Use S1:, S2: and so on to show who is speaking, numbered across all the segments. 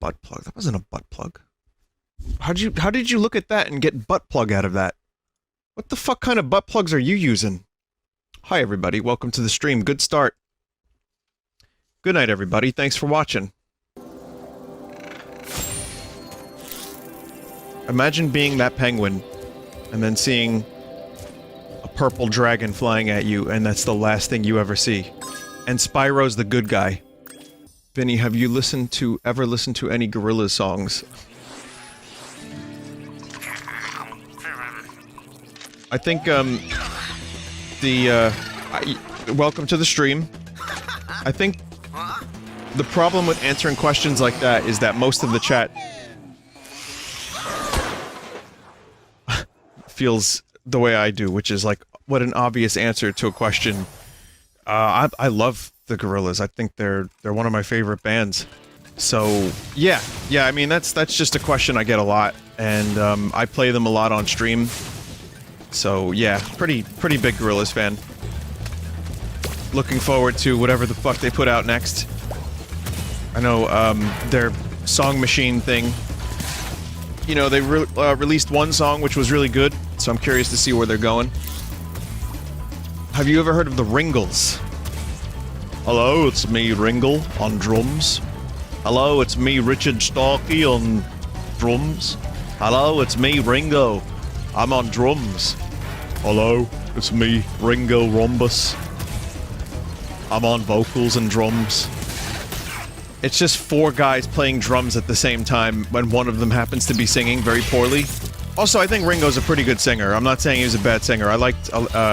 S1: Butt plug. That wasn't a butt plug. How did you look at that and get butt plug out of that? What the fuck kind of butt plugs are you using? Hi everybody, welcome to the stream. Good start. Good night everybody, thanks for watching. Imagine being that penguin, and then seeing a purple dragon flying at you, and that's the last thing you ever see. And Spyro's the good guy. Vinny, have you ever listened to any Gorillaz songs? I think, welcome to the stream. I think the problem with answering questions like that is that most of the chat feels the way I do, which is like, what an obvious answer to a question. I love the Gorillaz. I think they're one of my favorite bands. So, yeah, I mean, that's just a question I get a lot, and, I play them a lot on stream. So, yeah, pretty big Gorillaz fan. Looking forward to whatever the fuck they put out next. I know, their Song Machine thing. You know, they released one song which was really good, so I'm curious to see where they're going. Have you ever heard of the Ringles? Hello, it's me, Ringle, on drums. Hello, it's me, Richard Starkey, on drums. Hello, it's me, Ringo. I'm on drums. Hello, it's me, Ringo Rhombus. I'm on vocals and drums. It's just four guys playing drums at the same time when one of them happens to be singing very poorly. Also, I think Ringo's a pretty good singer. I'm not saying he was a bad singer. I liked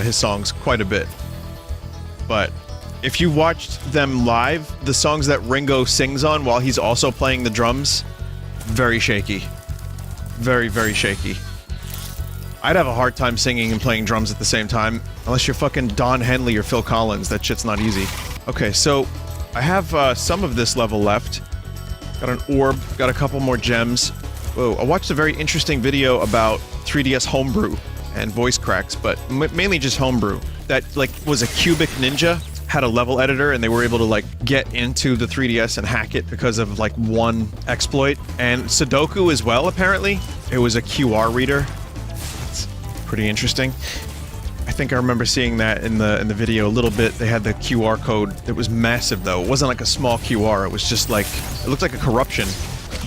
S1: his songs quite a bit. But if you watched them live, the songs that Ringo sings on while he's also playing the drums, very shaky. Very, very shaky. I'd have a hard time singing and playing drums at the same time, unless you're fucking Don Henley or Phil Collins. That shit's not easy. Okay, so I have some of this level left. Got an orb, got a couple more gems. Whoa, I watched a very interesting video about 3DS homebrew and voice cracks, but mainly just homebrew. That, like, was a Cubic Ninja, had a level editor, and they were able to, like, get into the 3DS and hack it because of, like, one exploit. And Sudoku as well, apparently. It was a QR reader. It's pretty interesting. I think I remember seeing that in the video a little bit. They had the QR code. It was massive, though. It wasn't like a small QR. It was just like... it looked like a corruption.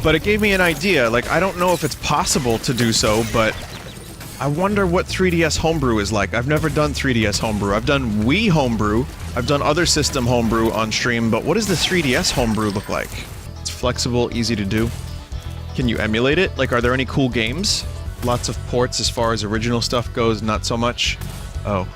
S1: But it gave me an idea. Like, I don't know if it's possible to do so, but... I wonder what 3DS homebrew is like. I've never done 3DS homebrew. I've done Wii homebrew. I've done other system homebrew on stream, but what does the 3DS homebrew look like? It's flexible, easy to do. Can you emulate it? Like, are there any cool games? Lots of ports as far as original stuff goes, not so much. Oh.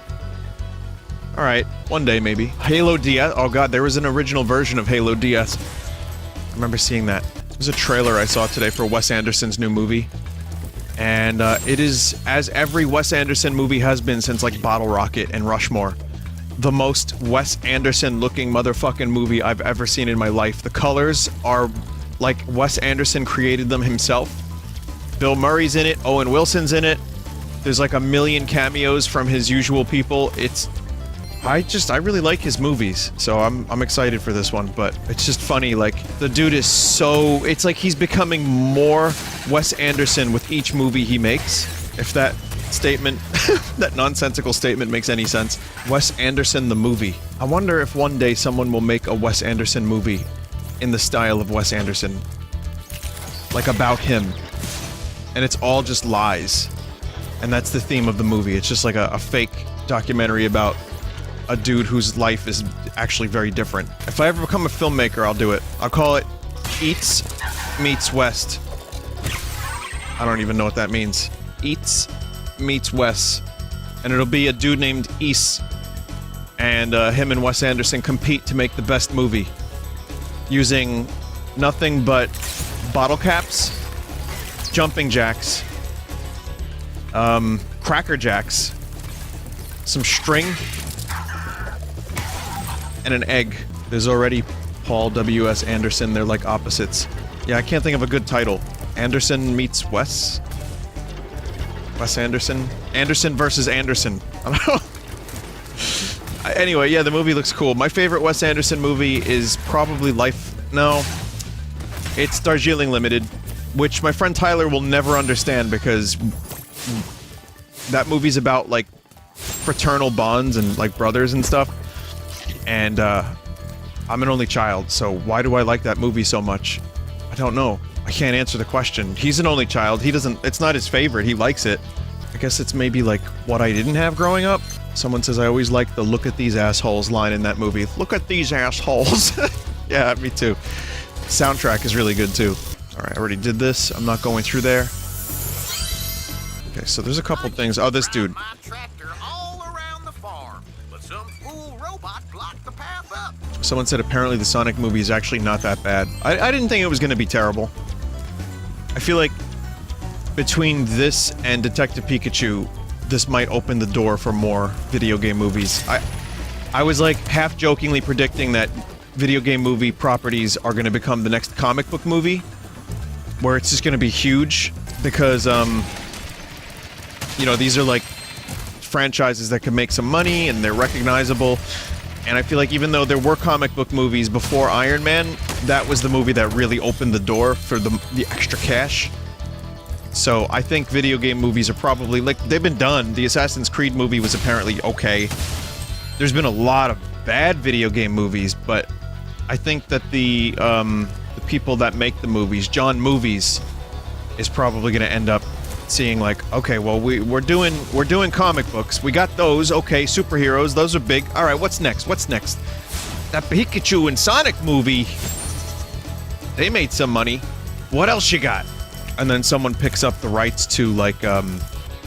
S1: Alright, one day maybe. Halo DS? Oh god, there was an original version of Halo DS. I remember seeing that. There's a trailer I saw today for Wes Anderson's new movie. And, it is, as every Wes Anderson movie has been since, like, Bottle Rocket and Rushmore, the most Wes Anderson-looking motherfucking movie I've ever seen in my life. The colors are like Wes Anderson created them himself. Bill Murray's in it, Owen Wilson's in it. There's like a million cameos from his usual people. It's... I really like his movies, so I'm excited for this one, but it's just funny, like, the dude is so... it's like he's becoming more Wes Anderson with each movie he makes. If that statement, that nonsensical statement makes any sense. Wes Anderson the movie. I wonder if one day someone will make a Wes Anderson movie in the style of Wes Anderson. Like, about him. And it's all just lies. And that's the theme of the movie. It's just like a fake documentary about a dude whose life is actually very different. If I ever become a filmmaker, I'll do it. I'll call it Eats Meets West. I don't even know what that means. Eats Meets Wes. And it'll be a dude named East. And him and Wes Anderson compete to make the best movie. Using nothing but bottle caps, jumping jacks, cracker jacks, some string, and an egg. There's already Paul W.S. Anderson, they're like opposites. Yeah, I can't think of a good title. Anderson meets Wes? Wes Anderson? Anderson versus Anderson. I don't know. Anyway, yeah, the movie looks cool. My favorite Wes Anderson movie is probably Life... no. It's Darjeeling Limited, which my friend Tyler will never understand because that movie's about, like, fraternal bonds and, like, brothers and stuff. And, I'm an only child, so why do I like that movie so much? I don't know. I can't answer the question. He's an only child. He doesn't... It's not his favorite. He likes it. I guess it's maybe, like, what I didn't have growing up. Someone says I always like the "look at these assholes" line in that movie. Look at these assholes. Yeah, me too. Soundtrack is really good, too. Alright, I already did this. I'm not going through there. Okay, so there's a couple things. Oh, this dude. Someone said apparently the Sonic movie is actually not that bad. I didn't think it was going to be terrible. I feel like between this and Detective Pikachu, this might open the door for more video game movies. I was like half-jokingly predicting that video game movie properties are going to become the next comic book movie, where it's just going to be huge, because, you know, these are like franchises that can make some money and they're recognizable. And I feel like even though there were comic book movies before Iron Man, that was the movie that really opened the door for the extra cash. So I think video game movies are probably, like, they've been done. The Assassin's Creed movie was apparently okay. There's been a lot of bad video game movies, but I think that the people that make the movies, John Movies, is probably going to end up seeing, like, okay, well, we're doing comic books. We got those. Okay, superheroes. Those are big. All right, what's next? What's next? That Pikachu and Sonic movie. They made some money. What else you got? And then someone picks up the rights to, like,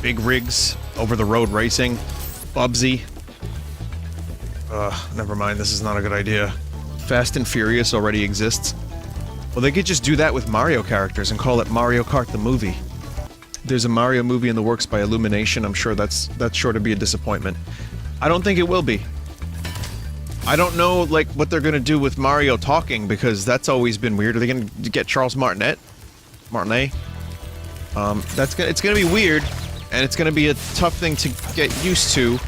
S1: big rigs, over-the-road racing, Bubsy. Never mind. This is not a good idea. Fast and Furious already exists. Well, they could just do that with Mario characters and call it Mario Kart the movie. There's a Mario movie in the works by Illumination. I'm sure that's sure to be a disappointment. I don't think it will be. I don't know, like, what they're gonna do with Mario talking, because that's always been weird. Are they gonna get Charles Martinet? It's gonna be weird, and it's gonna be a tough thing to get used to,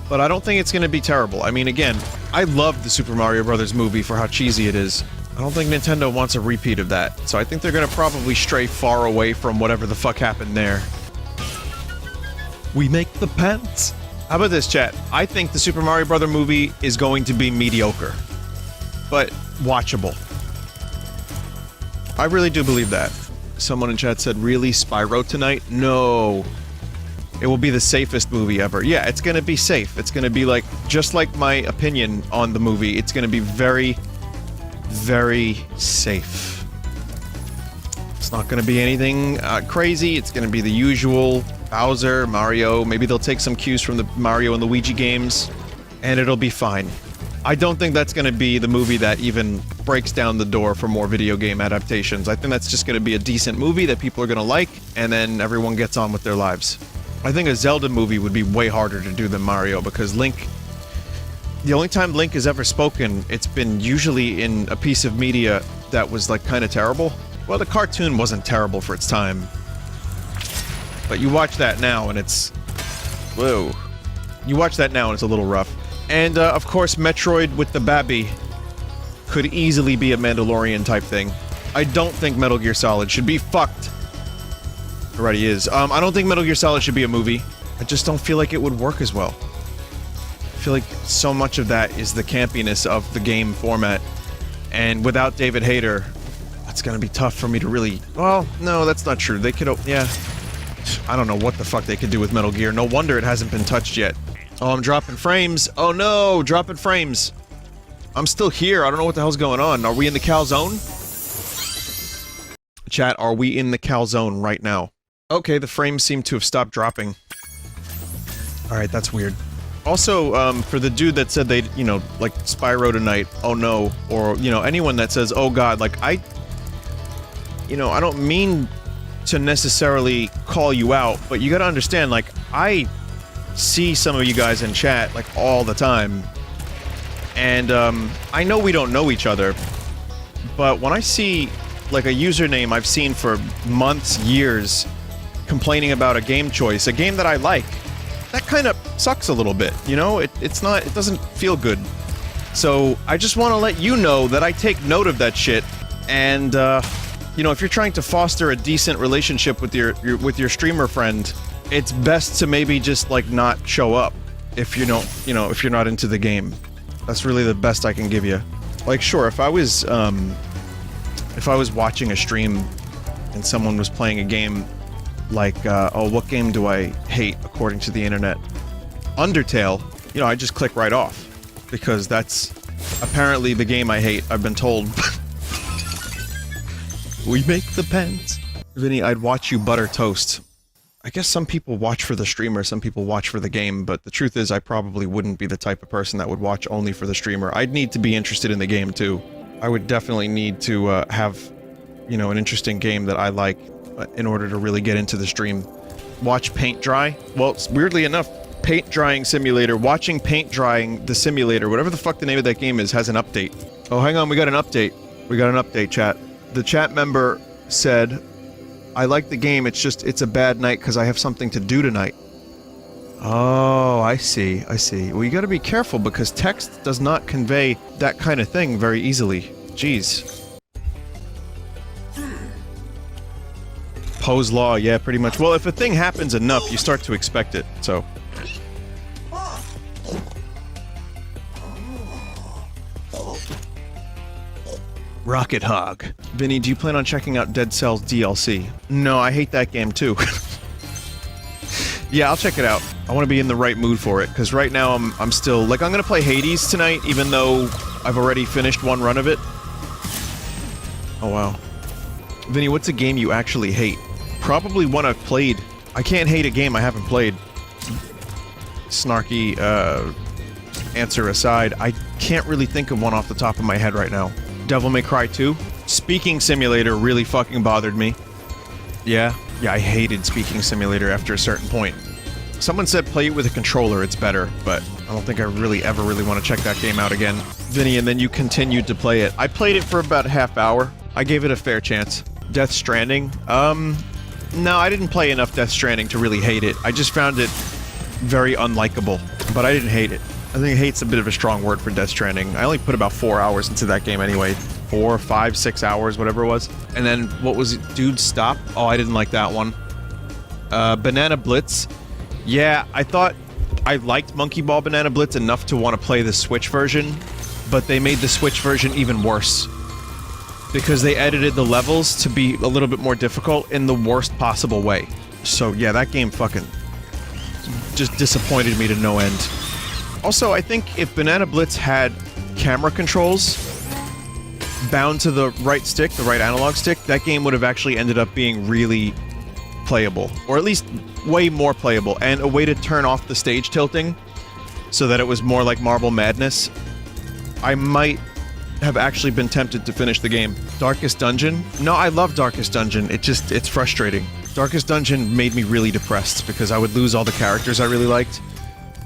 S1: but I don't think it's gonna be terrible. I mean, again, I love the Super Mario Brothers movie for how cheesy it is. I don't think Nintendo wants a repeat of that, so I think they're gonna probably stray far away from whatever the fuck happened there. We make the pants. How about this, chat? I think the Super Mario Brother movie is going to be mediocre, but watchable. I really do believe that. Someone in chat said, really, Spyro tonight? No. It will be the safest movie ever. Yeah, it's gonna be safe. It's gonna be like, just like my opinion on the movie, it's gonna be very, very safe. It's not gonna be anything crazy. It's gonna be the usual Bowser, Mario. Maybe they'll take some cues from the Mario and Luigi games, and it'll be fine. I don't think that's gonna be the movie that even breaks down the door for more video game adaptations. I think that's just gonna be a decent movie that people are gonna like, and then everyone gets on with their lives. I think a Zelda movie would be way harder to do than Mario, because Link... The only time Link has ever spoken, it's been usually in a piece of media that was, like, kinda terrible. Well, the cartoon wasn't terrible for its time. But you watch that now and it's... Whoa. You watch that now and it's a little rough. And, of course, Metroid with the Babby could easily be a Mandalorian type thing. I don't think Metal Gear Solid should be fucked. It already is. I don't think Metal Gear Solid should be a movie. I just don't feel like it would work as well. I feel like so much of that is the campiness of the game format. And without David Hayter, it's gonna be tough for me to really... Well, no, that's not true. They could... Yeah. I don't know what the fuck they could do with Metal Gear. No wonder it hasn't been touched yet. Oh, I'm dropping frames. Oh no, dropping frames. I'm still here. I don't know what the hell's going on. Are we in the calzone? Chat, are we in the calzone right now? Okay, the frames seem to have stopped dropping. Alright, that's weird. Also, for the dude that said they'd, you know, like, Spyro tonight, oh no, or, you know, anyone that says, oh god, like, you know, I don't mean to necessarily call you out, but you gotta understand, like, I see some of you guys in chat, like, all the time, and, I know we don't know each other, but when I see, like, a username I've seen for months, years, complaining about a game choice, a game that I like, that kind of sucks a little bit, you know? It doesn't feel good. So, I just want to let you know that I take note of that shit, and, You know, if you're trying to foster a decent relationship with your streamer friend, it's best to maybe just like not show up if you don't, you know, if you're not into the game. That's really the best I can give you. Like, sure, if I was watching a stream and someone was playing a game like, oh, what game do I hate according to the internet? Undertale, you know, I just click right off because that's apparently the game I hate, I've been told. We make the pens. Vinny, I'd watch you butter toast. I guess some people watch for the streamer, some people watch for the game, but the truth is I probably wouldn't be the type of person that would watch only for the streamer. I'd need to be interested in the game too. I would definitely need to have, you know, an interesting game that I like in order to really get into the stream. Watch paint dry? Well, weirdly enough, paint drying simulator, watching paint drying the simulator, whatever the fuck the name of that game is, has an update. Oh, hang on, we got an update. We got an update, chat. The chat member said, I like the game, it's just, it's a bad night because I have something to do tonight. Oh, I see, I see. Well, you gotta be careful because text does not convey that kind of thing very easily. Jeez. Poe's Law, yeah, pretty much. Well, if a thing happens enough, you start to expect it, so... Rocket Hog. Vinny, do you plan on checking out Dead Cells DLC? No, I hate that game too. Yeah, I'll check it out. I want to be in the right mood for it, because right now I'm still... Like, I'm gonna play Hades tonight, even though I've already finished one run of it. Oh, wow. Vinny, what's a game you actually hate? Probably one I've played. I can't hate a game I haven't played. Snarky, answer aside, I can't really think of one off the top of my head right now. Devil May Cry 2? Speaking Simulator really fucking bothered me. Yeah, I hated Speaking Simulator after a certain point. Someone said play it with a controller, it's better, but I don't think I really ever want to check that game out again. Vinny, and then you continued to play it. I played it for about a half hour. I gave it a fair chance. Death Stranding? No, I didn't play enough Death Stranding to really hate it. I just found it very unlikable, but I didn't hate it. I think hate's a bit of a strong word for Death Stranding. I only put about 4 hours into that game anyway. 4, 5, 6 hours, whatever it was. And then, what was it? Dude, Stop? Oh, I didn't like that one. Banana Blitz. Yeah, I thought I liked Monkey Ball Banana Blitz enough to want to play the Switch version, but they made the Switch version even worse. Because they edited the levels to be a little bit more difficult in the worst possible way. So yeah, that game fucking just disappointed me to no end. Also, I think if Banana Blitz had camera controls bound to the right stick, the right analog stick, that game would have actually ended up being really playable. Or at least way more playable, and a way to turn off the stage tilting so that it was more like Marble Madness. I might have actually been tempted to finish the game. Darkest Dungeon? No, I love Darkest Dungeon. It's frustrating. Darkest Dungeon made me really depressed because I would lose all the characters I really liked.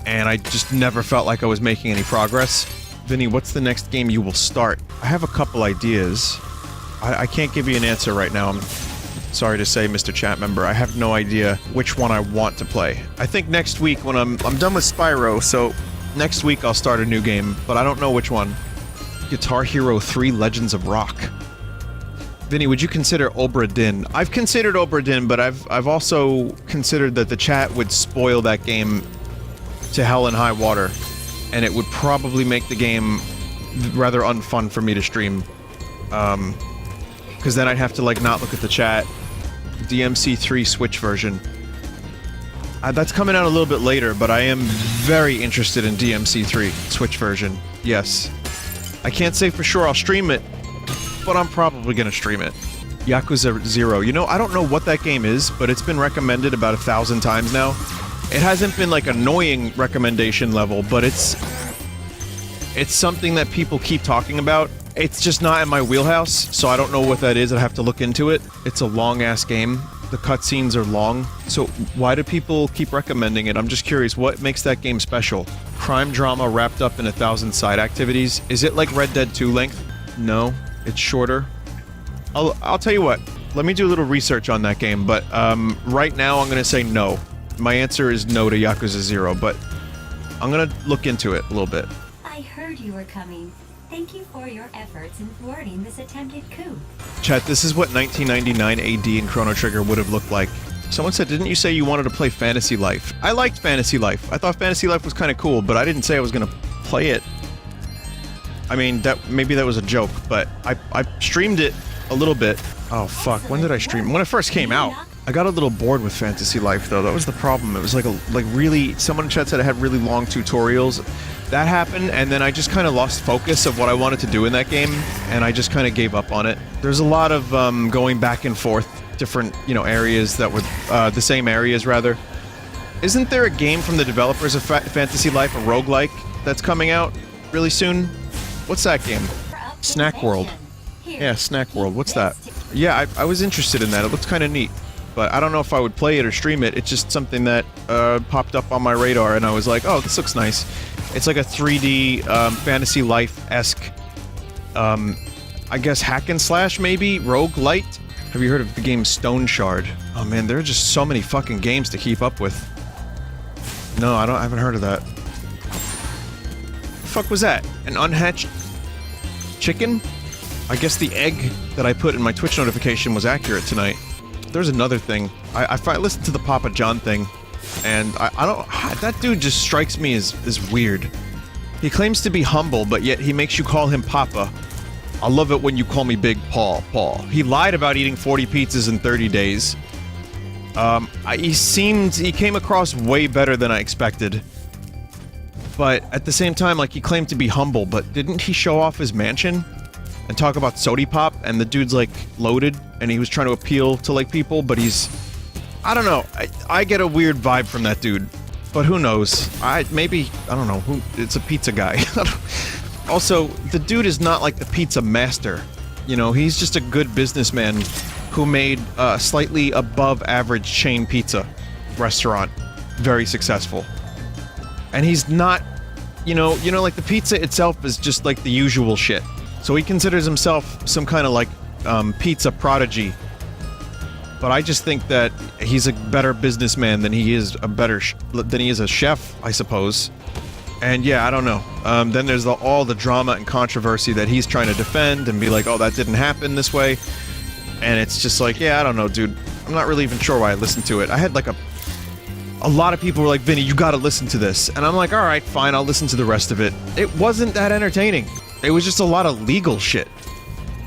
S1: And I just never felt like I was making any progress. Vinny, what's the next game you will start? I have a couple ideas. I can't give you an answer right now. I'm sorry to say, Mr. Chat Member. I have no idea which one I want to play. I think next week when I'm done with Spyro, so next week I'll start a new game, but I don't know which one. Guitar Hero 3 Legends of Rock. Vinny, would you consider Obra Dinn? I've considered Obra Dinn, but I've also considered that the chat would spoil that game to hell and high water, and it would probably make the game rather unfun for me to stream. Because then I'd have to, like, not look at the chat. DMC3 Switch version. That's coming out a little bit later, but I am very interested in DMC3 Switch version. Yes. I can't say for sure I'll stream it, but I'm probably gonna stream it. Yakuza 0. You know, I don't know what that game is, but it's been recommended about 1,000 times now. It hasn't been, like, annoying recommendation level, but it's something that people keep talking about. It's just not in my wheelhouse, so I don't know what that is. I'd have to look into it. It's a long-ass game. The cutscenes are long. So why do people keep recommending it? I'm just curious, what makes that game special? Crime drama wrapped up in 1,000 side activities? Is it like Red Dead 2 length? No, it's shorter. I'll tell you what. Let me do a little research on that game, but right now I'm gonna say no. My answer is no to Yakuza 0, but I'm gonna look into it a little bit.
S2: I heard you were coming. Thank you for your efforts in thwarting this attempted coup.
S1: Chat, this is what 1999 AD in Chrono Trigger would have looked like. Someone said, didn't you say you wanted to play Fantasy Life? I liked Fantasy Life. I thought Fantasy Life was kind of cool, but I didn't say I was gonna play it. I mean, maybe that was a joke, but I streamed it a little bit. Oh fuck, when did I stream? When it first came out. I got a little bored with Fantasy Life though, that was the problem. It was like really, someone in chat said it had really long tutorials. That happened, and then I just kind of lost focus of what I wanted to do in that game, and I just kind of gave up on it. There's a lot of going back and forth, different, you know, areas that were, the same areas rather. Isn't there a game from the developers of Fantasy Life, a roguelike, that's coming out really soon? What's that game? Snack World. Yeah, Snack World, what's that? Yeah, I was interested in that, it looked kind of neat. But I don't know if I would play it or stream it, it's just something that popped up on my radar and I was like, oh, this looks nice. It's like a 3D Fantasy Life-esque, I guess hack and slash maybe? Roguelite? Have you heard of the game Stone Shard? Oh man, there are just so many fucking games to keep up with. No, I haven't heard of that. The fuck was that? An unhatched chicken? I guess the egg that I put in my Twitch notification was accurate tonight. There's another thing. I listened to the Papa John thing, and I don't... That dude just strikes me as weird. He claims to be humble, but yet he makes you call him Papa. I love it when you call me Big Paul. He lied about eating 40 pizzas in 30 days. He came across way better than I expected. But at the same time, like, he claimed to be humble, but didn't he show off his mansion? And talk about Sody Pop, and the dude's, like, loaded, and he was trying to appeal to, like, people, but he's... I don't know, I get a weird vibe from that dude. But who knows? Maybe, I don't know, it's a pizza guy. Also, the dude is not like the pizza master. You know, he's just a good businessman who made a slightly above average chain pizza restaurant very successful. And he's not, you know, like the pizza itself is just like the usual shit. So he considers himself some kind of like pizza prodigy. But I just think that he's a better businessman than he is a chef, I suppose. And yeah, I don't know. Then there's all the drama and controversy that he's trying to defend and be like, oh, that didn't happen this way. And it's just like, yeah, I don't know, dude. I'm not really even sure why I listened to it. I had like a lot of people were like, Vinny, you gotta listen to this. And I'm like, alright, fine, I'll listen to the rest of it. It wasn't that entertaining. It was just a lot of legal shit.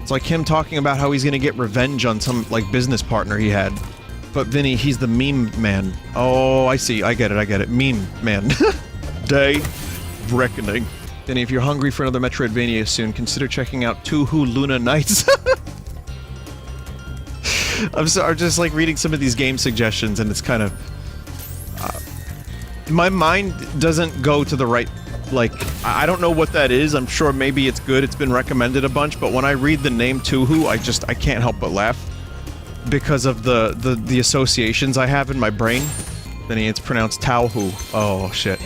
S1: It's like him talking about how he's gonna get revenge on some, like, business partner he had. But Vinny, he's the meme man. Oh, I see, I get it. Meme man. Day of Reckoning. Vinny, if you're hungry for another Metroidvania soon, consider checking out Tuhu Luna Nights. I'm just like reading some of these game suggestions and it's kind of... my mind doesn't go to the right... Like, I don't know what that is, I'm sure maybe it's good, it's been recommended a bunch, but when I read the name Tuhu, I can't help but laugh. Because of the associations I have in my brain. Then it's pronounced Tauhu. Oh, shit.